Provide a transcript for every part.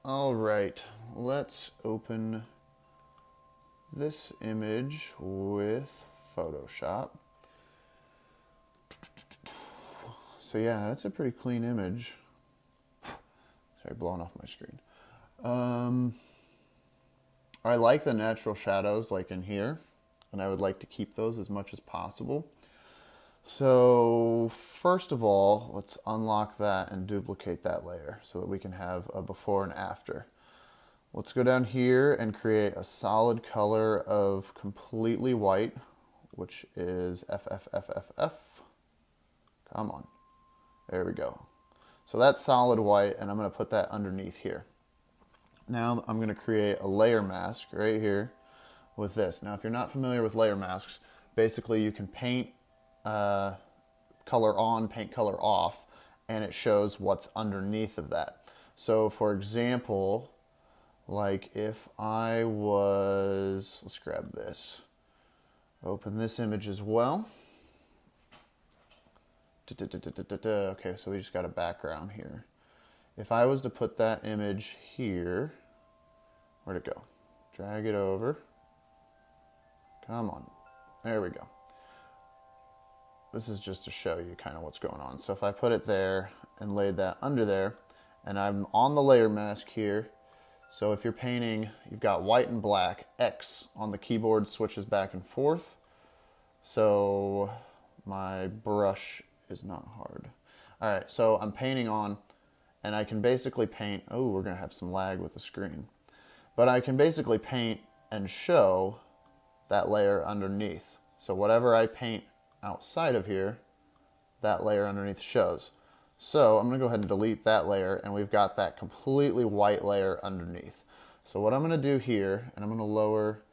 All right, let's open this image with Photoshop. So yeah, that's a pretty clean image. Sorry, blowing off my screen. I like the natural shadows like in here, and I would like to keep those as much as possible. So first of all, let's unlock that and duplicate that layer so that we can have a before and after. Let's go down here and create a solid color of completely white, which is FFFFF. Come on. There we go. So that's solid white, and I'm going to put that underneath here. Now I'm going to create a layer mask right here with this. Now if you're not familiar with layer masks, basically you can paint color on, paint color off, and it shows what's underneath of that. So for example, like if I was, let's grab this, open this image as well. Okay, so we just got a background here. If I was to put that image here, where'd it go? Drag it over. Come on, there we go. This is just to show you kind of what's going on. So if I put it there and laid that under there, and I'm on the layer mask here, so if you're painting, you've got white and black, X on the keyboard switches back and forth. So my brush is not hard. All right, so I'm painting on, and I can basically paint, oh, we're gonna have some lag with the screen. But I can basically paint and show that layer underneath. So whatever I paint outside of here, that layer underneath shows. So I'm going to go ahead and delete that layer, and we've got that completely white layer underneath. So what I'm going to do here, and I'm going to lower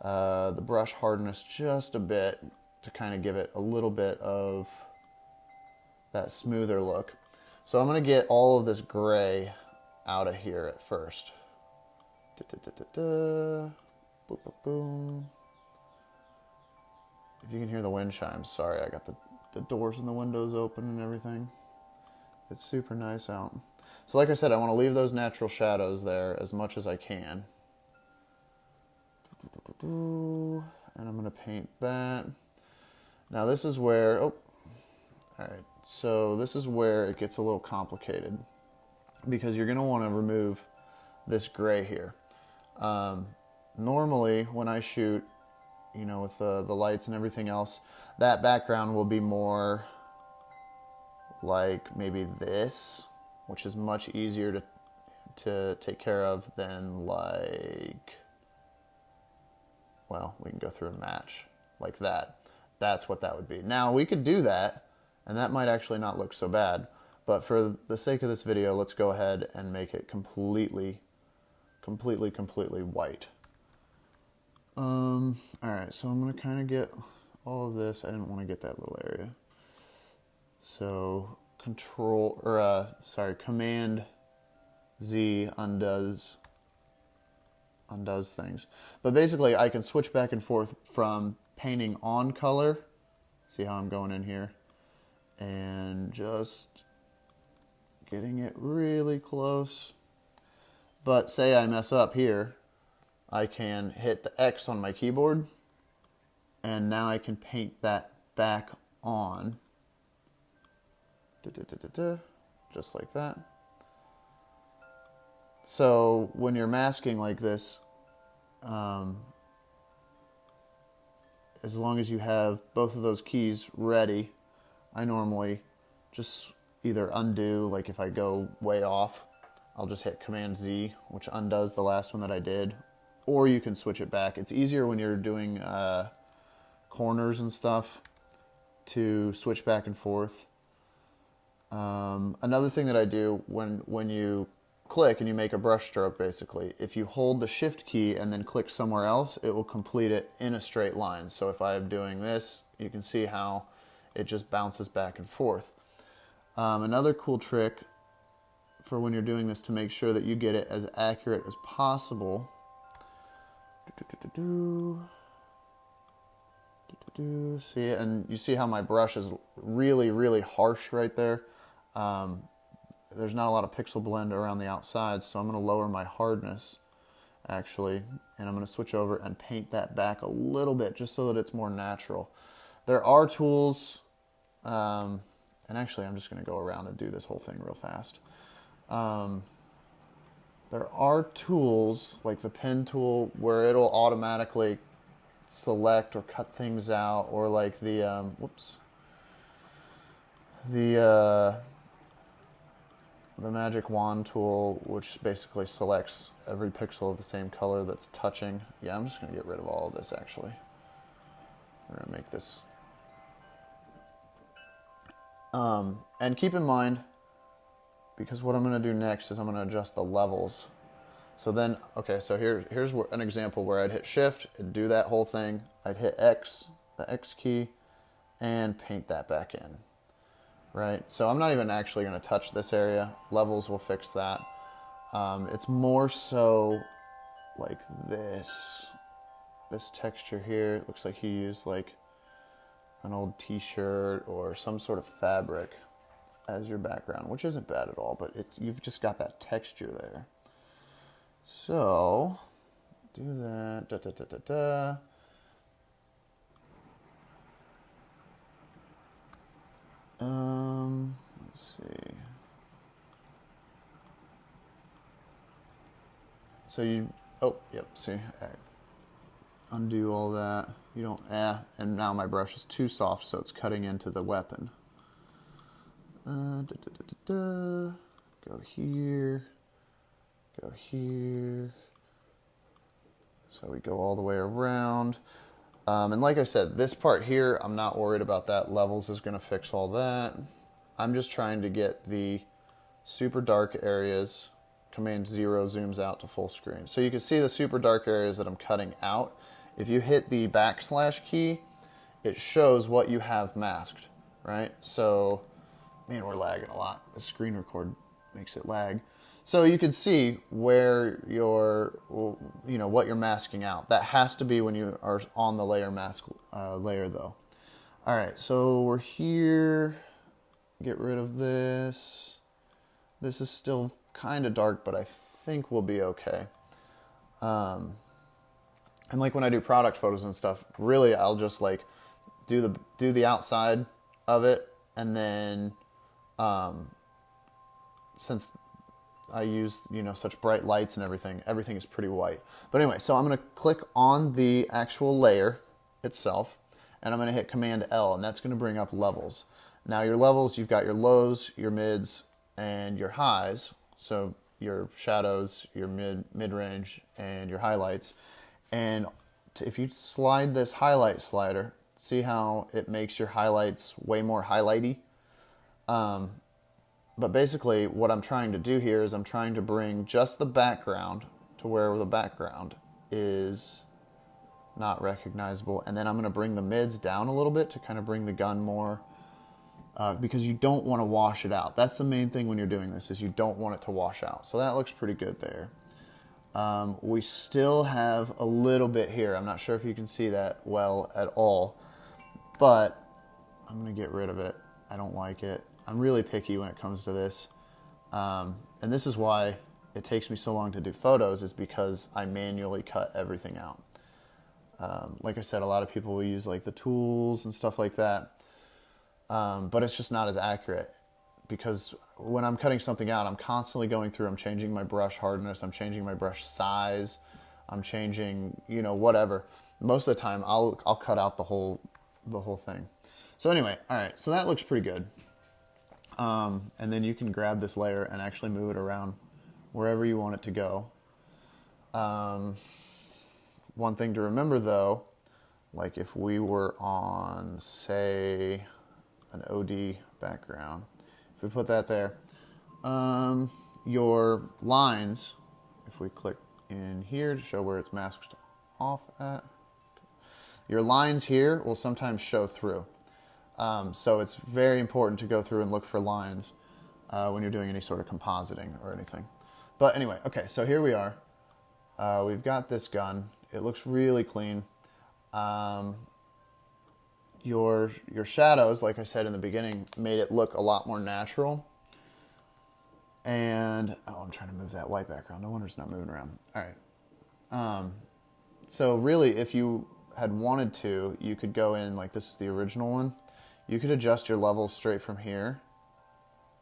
the brush hardness just a bit to kind of give it a little bit of that smoother look. So I'm going to get all of this gray out of here at first. Boom, boom, boom. If you can hear the wind chimes, sorry, I got the doors and the windows open and everything. It's super nice out. So like I said, I want to leave those natural shadows there as much as I can. And I'm going to paint that. Now this is where, oh, all right. So this is where it gets a little complicated because you're going to want to remove this gray here. Normally when I shoot, you know, with the lights and everything else, that background will be more like maybe this, which is much easier to take care of than like, well, we can go through and match like that. That's what that would be. Now we could do that, and that might actually not look so bad, but for the sake of this video, let's go ahead and make it completely white. All right, so I'm going to kind of get all of this. I didn't want to get that little area. So Command Z undoes things. But basically I can switch back and forth from painting on color. See how I'm going in here? And just getting it really close. But say I mess up here, I can hit the X on my keyboard, and now I can paint that back on, just like that. So when you're masking like this, as long as you have both of those keys ready, I normally just either undo, like if I go way off, I'll just hit Command Z, which undoes the last one that I did, or you can switch it back. It's easier when you're doing corners and stuff to switch back and forth. Another thing that I do when you click and you make a brush stroke, basically, if you hold the Shift key and then click somewhere else, it will complete it in a straight line. So if I'm doing this, you can see how it just bounces back and forth. Another cool trick for when you're doing this to make sure that you get it as accurate as possible. See, and you see how my brush is really harsh right there. there's not a lot of pixel blend around the outside, so I'm going to lower my hardness actually, and I'm going to switch over and paint that back a little bit just so that it's more natural. There are tools, and actually I'm just going to go around and do this whole thing real fast. There are tools like the pen tool where it'll automatically select or cut things out, or like the magic wand tool, which basically selects every pixel of the same color that's touching. Yeah, I'm just going to get rid of all of this actually. We're going to make this. And keep in mind, because what I'm going to do next is I'm going to adjust the levels. So then, okay, so here's an example where I'd hit Shift, it'd do that whole thing. I'd hit X, the X key, and paint that back in. Right? So I'm not even actually going to touch this area. Levels will fix that. It's more so like this texture here. It looks like he used like an old t-shirt or some sort of fabric as your background, which isn't bad at all, but you've just got that texture there. So do that. Let's see. So see, undo all that. You don't, and now my brush is too soft, so it's cutting into the weapon. Go here, go here. So we go all the way around. And like I said, this part here, I'm not worried about that. Levels is going to fix all that. I'm just trying to get the super dark areas. Command 0 zooms out to full screen. So you can see the super dark areas that I'm cutting out. If you hit the / key, it shows what you have masked, right? So, man, we're lagging a lot. The screen record makes it lag. So you can see where what you're masking out. That has to be when you are on the layer mask layer though. All right, so we're here. Get rid of this. This is still kind of dark, but I think we'll be okay. And like when I do product photos and stuff, really I'll just like do the outside of it, and then since I use such bright lights and everything is pretty white. But anyway, so I'm going to click on the actual layer itself, and I'm going to hit Command L, and that's going to bring up levels. Now your levels, you've got your lows, your mids, and your highs. So your shadows, your mid-range, and your highlights. And if you slide this highlight slider, see how it makes your highlights way more highlighty? But basically what I'm trying to do here is I'm trying to bring just the background to where the background is not recognizable. And then I'm going to bring the mids down a little bit to kind of bring the gun more, because you don't want to wash it out. That's the main thing when you're doing this, is you don't want it to wash out. So that looks pretty good there. We still have a little bit here. I'm not sure if you can see that well at all, but I'm going to get rid of it. I don't like it. I'm really picky when it comes to this. And this is why it takes me so long to do photos, is because I manually cut everything out. Like I said, a lot of people will use like the tools and stuff like that. But it's just not as accurate, because when I'm cutting something out, I'm constantly going through, I'm changing my brush hardness, I'm changing my brush size, I'm changing, whatever. Most of the time I'll cut out the whole thing. So anyway, all right, so that looks pretty good. And then you can grab this layer and actually move it around wherever you want it to go. One thing to remember though, like if we were on, say, an OD background, if we put that there, your lines, if we click in here to show where it's masked off at, your lines here will sometimes show through. So it's very important to go through and look for lines when you're doing any sort of compositing or anything. But anyway, okay, so here we are. We've got this gun. It looks really clean. Your shadows, like I said in the beginning, made it look a lot more natural. And, oh, I'm trying to move that white background. No wonder it's not moving around. All right. So really, if you had wanted to, you could go in, like this is the original one. You could adjust your levels straight from here.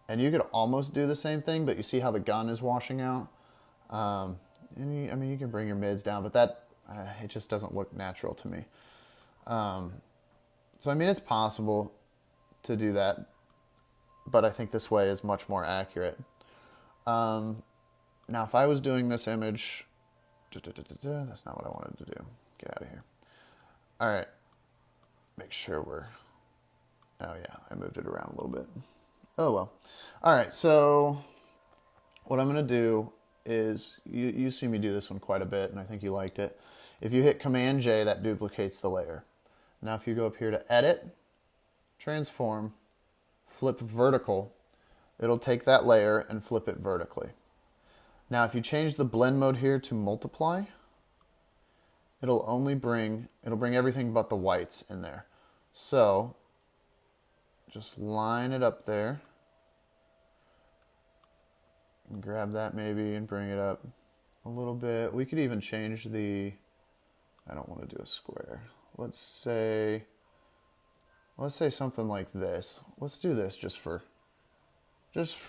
And you could almost do the same thing, but you see how the gun is washing out? And I mean, you can bring your mids down, but that, it just doesn't look natural to me. So, I mean, it's possible to do that, but I think this way is much more accurate. Now, if I was doing this image, that's not what I wanted to do. Get out of here. All right. Make sure we're, oh yeah, I moved it around a little bit. Oh, well. All right, so what I'm going to do is, you see me do this one quite a bit, and I think you liked it. If you hit Command-J, that duplicates the layer. Now if you go up here to Edit, Transform, Flip Vertical, it'll take that layer and flip it vertically. Now if you change the blend mode here to Multiply, it'll bring everything but the whites in there. So just line it up there. And grab that maybe and bring it up a little bit. We could even change the, I don't want to do a square. Let's say something like this. Let's do this just for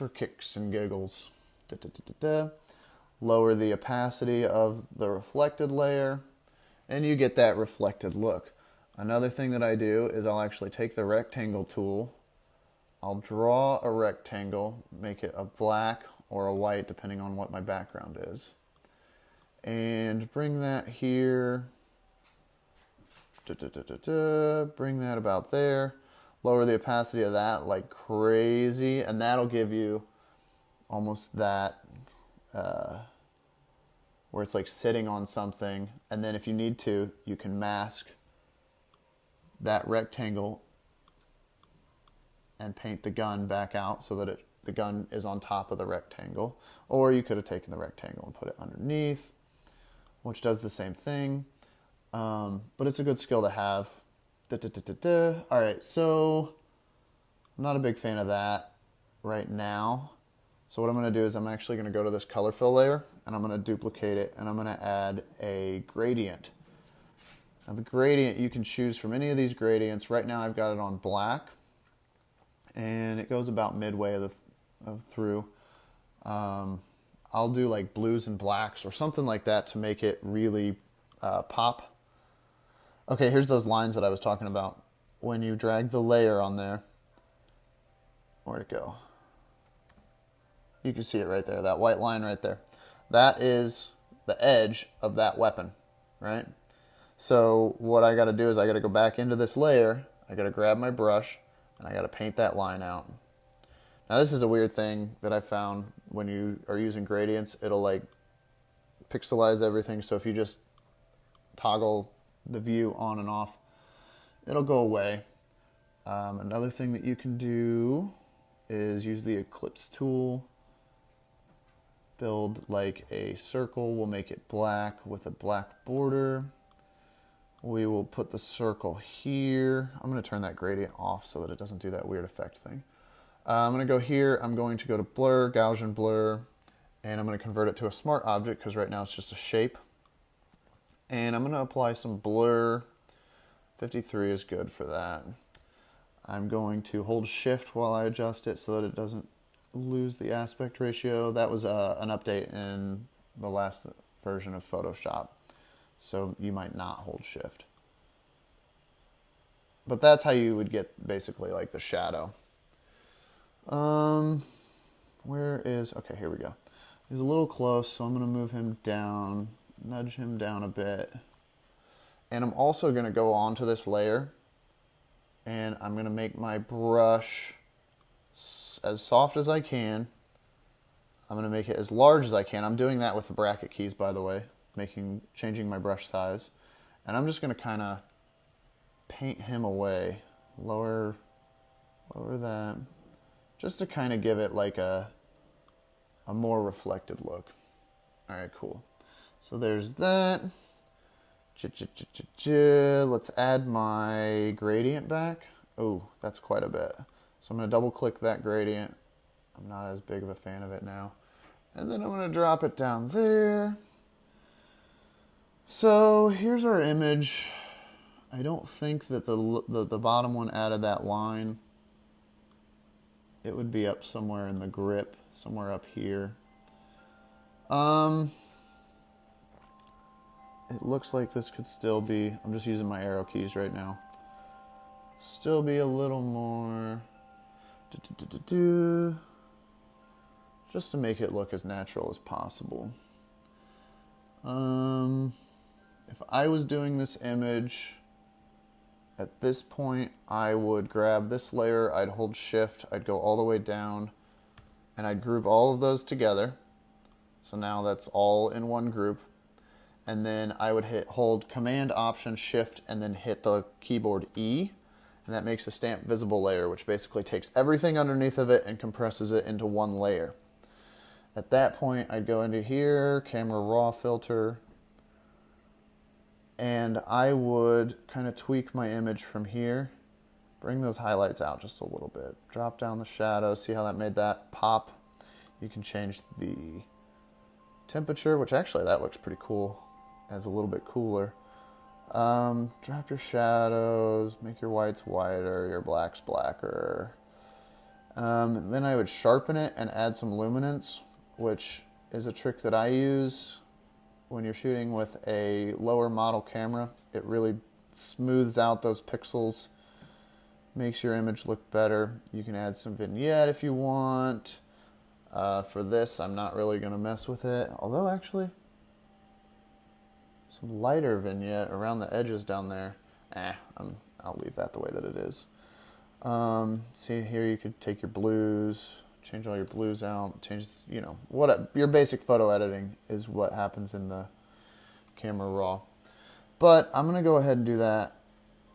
kicks and giggles. Lower the opacity of the reflected layer, and you get that reflected look. Another thing that I do is I'll actually take the rectangle tool, I'll draw a rectangle, make it a black or a white depending on what my background is, and bring that here, bring that about there, lower the opacity of that like crazy, and that'll give you almost that where it's like sitting on something, and then if you need to, you can mask that rectangle and paint the gun back out so that the gun is on top of the rectangle. Or you could have taken the rectangle and put it underneath, which does the same thing. But it's a good skill to have. All right, so I'm not a big fan of that right now. So what I'm going to do is I'm actually going to go to this color fill layer, and I'm going to duplicate it, and I'm going to add a gradient. Now the gradient, you can choose from any of these gradients. Right now I've got it on black, and it goes about midway through. I'll do like blues and blacks or something like that to make it really pop. Okay, here's those lines that I was talking about. When you drag the layer on there, where'd it go? You can see it right there, that white line right there. That is the edge of that weapon, right? So what I got to do is I got to go back into this layer, I got to grab my brush, and I got to paint that line out. Now this is a weird thing that I found when you are using gradients. It'll like pixelize everything, so if you just toggle the view on and off, it'll go away. Another thing that you can do is use the ellipse tool. Build like a circle. We'll make it black with a black border. We will put the circle here. I'm going to turn that gradient off so that it doesn't do that weird effect thing. I'm going to go here. I'm going to go to blur, Gaussian blur, and I'm going to convert it to a smart object because right now it's just a shape. And I'm going to apply some blur. 53 is good for that. I'm going to hold shift while I adjust it so that it doesn't lose the aspect ratio. That was an update in the last version of Photoshop, so you might not hold shift. But that's how you would get basically like the shadow. Where is, okay, here we go. He's a little close, so I'm going to move him down, nudge him down a bit. And I'm also going to go onto this layer, and I'm going to make my brush as soft as I can. I'm going to make it as large as I can. I'm doing that with the bracket keys, by the way, changing my brush size. And I'm just going to kind of paint him away. Lower that, just to kind of give it like a more reflected look. All right, cool. So there's that. Let's add my gradient back. Oh, that's quite a bit. So I'm going to double click that gradient, I'm not as big of a fan of it now. And then I'm going to drop it down there. So here's our image. I don't think that the bottom one added that line. It would be up somewhere in the grip, somewhere up here. It looks like this could still be, I'm just using my arrow keys right now. Still be a little more, just to make it look as natural as possible. If I was doing this image, at this point, I would grab this layer, I'd hold shift, I'd go all the way down, and I'd group all of those together. So now that's all in one group. And then I would hold Command, Option, Shift, and then hit the keyboard E. And that makes a stamp visible layer, which basically takes everything underneath of it and compresses it into one layer. At that point, I'd go into here, Camera Raw Filter, and I would kind of tweak my image from here, bring those highlights out just a little bit, drop down the shadow, see how that made that pop. You can change the temperature, which actually that looks pretty cool, as a little bit cooler. Drop your shadows, make your whites whiter, your blacks blacker. Then I would sharpen it and add some luminance, which is a trick that I use when you're shooting with a lower model camera. It really smooths out those pixels, makes your image look better. You can add some vignette if you want. For this, I'm not really going to mess with it, although actually some lighter vignette around the edges down there. I'll leave that the way that it is. See here, you could take your blues, change all your blues out, change, you know, what your basic photo editing is what happens in the Camera Raw. But I'm going to go ahead and do that.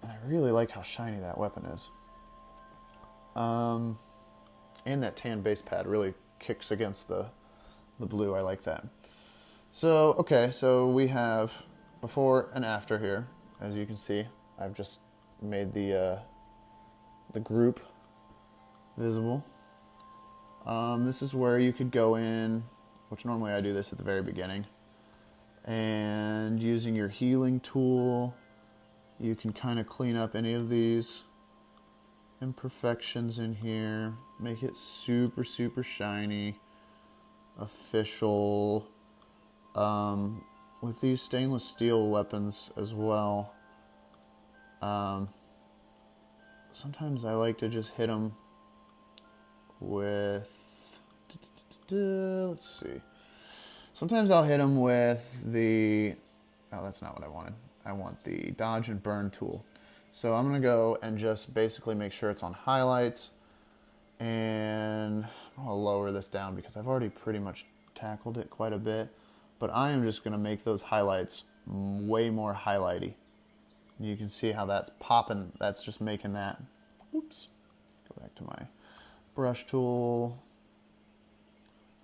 And I really like how shiny that weapon is. And that tan base pad really kicks against the blue. I like that. So, okay, so we have before and after here. As you can see, I've just made the group visible. This is where you could go in, which normally I do this at the very beginning, and using your healing tool, you can kind of clean up any of these imperfections in here, make it super, super shiny, official. With these stainless steel weapons as well, sometimes I like to just hit them with, let's see, sometimes I'll hit them with the, oh, that's not what I wanted. I want the dodge and burn tool. So I'm going to go and just basically make sure it's on highlights, and I'll lower this down because I've already pretty much tackled it quite a bit, but I am just going to make those highlights way more highlighty. You can see how that's popping. That's just making that, oops, go back to my brush tool,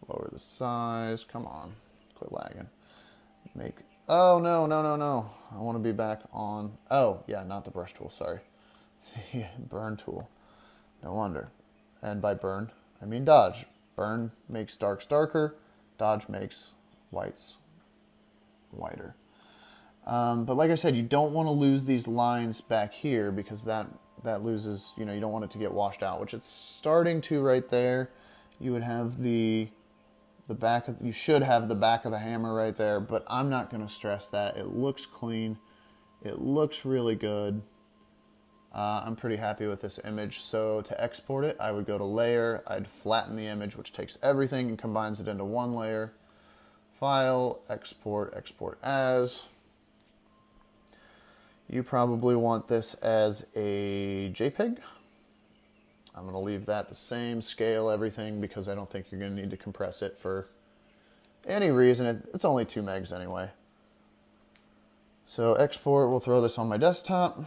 lower the size, come on, quit lagging, make, oh no, I want to be back on, oh yeah, not the brush tool, sorry, the burn tool, no wonder, and by burn, I mean dodge. Burn makes darks darker, dodge makes whites whiter. But like I said, you don't want to lose these lines back here because that loses, you know, you don't want it to get washed out, which it's starting to right there. You would have the back of, you should have the back of the hammer right there, but I'm not going to stress that. It looks clean. It looks really good. I'm pretty happy with this image. So to export it, I would go to layer, I'd flatten the image, which takes everything and combines it into one layer. File, export, export as. You probably want this as a JPEG. I'm going to leave that the same scale, everything, because I don't think you're going to need to compress it for any reason. It's only 2 megs anyway. So export, we'll throw this on my desktop.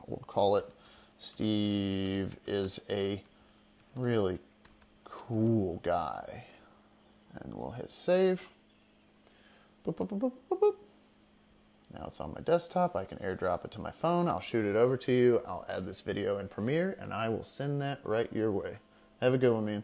We'll call it Steve is a really cool guy. And we'll hit save. Boop, boop, boop, boop, boop, boop. Now it's on my desktop. I can airdrop it to my phone. I'll shoot it over to you. I'll add this video in Premiere, and I will send that right your way. Have a good one, man.